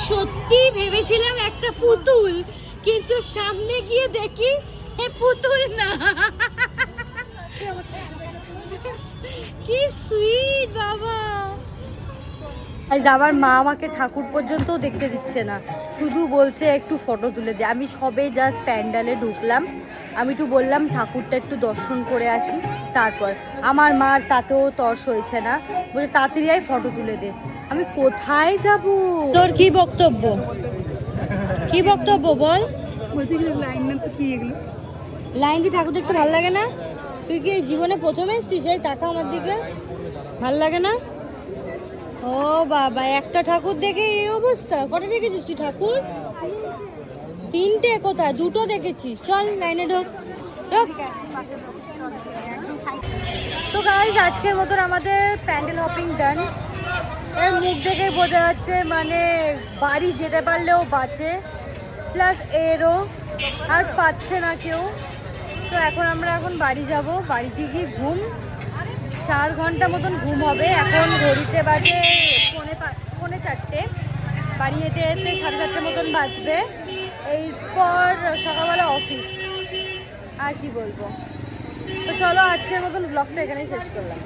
সত্যি ভেবেছিলাম একটা পুতুল, কিন্তু সামনে গিয়ে দেখি পুতুল না। কি সুইট বাবা। আজ আমার মা আমাকে ঠাকুর পর্যন্ত দেখতে দিচ্ছে না, শুধু বলছে একটু ফটো তুলে দে। আমি সবে জাস্ট প্যান্ডালে ঢুকলাম, আমি একটু বললাম ঠাকুরটা একটু দর্শন করে আসি, তারপর আমার মার তাতেও তর্স হয়েছে না, বলে তাড়াতাড়ি আয় ফটো তুলে দে। আমি কোথায় যাব? তোর কি বক্তব্য, কি বক্তব্য বল? বলছি লাইন না তো কি এগুলো লাইন দিয়ে ঠাকুর দেখতে ভালো লাগে না? তুই কি এই জীবনে প্রথমে এসেছিস? এই টাকা আমার দিকে ভাল লাগে না? ও বাবা, একটা ঠাকুর দেখে এই অবস্থা। কটা দেখেছিস তুই ঠাকুর? তিনটে? কোথায়? দুটো দেখেছিস। চল লাইনে ঢোক ঢোক। তো গাইস, আজকের মতন আমাদের প্যান্ডেল হপিং ডান। এর মুখ দেখেই বোঝা যাচ্ছে মানে বাড়ি যেতে পারলেও বাঁচে, প্লাস এরও আর পাচ্ছে না কেউ। তো আমরা এখন বাড়ি যাব, বাড়িতে গিয়ে ঘুম, 4 ঘন্টা মতন ঘুম হবে। এখন ঘড়িতে বাজে পৌনে 4টে, বাড়ি যেতে যেতে 7:30 মতন বাজবে। এরপর সকালবেলা অফিস, আর কি বলবো। তো চলো আজকের মতন ব্লগটা এখানেই শেষ করলাম।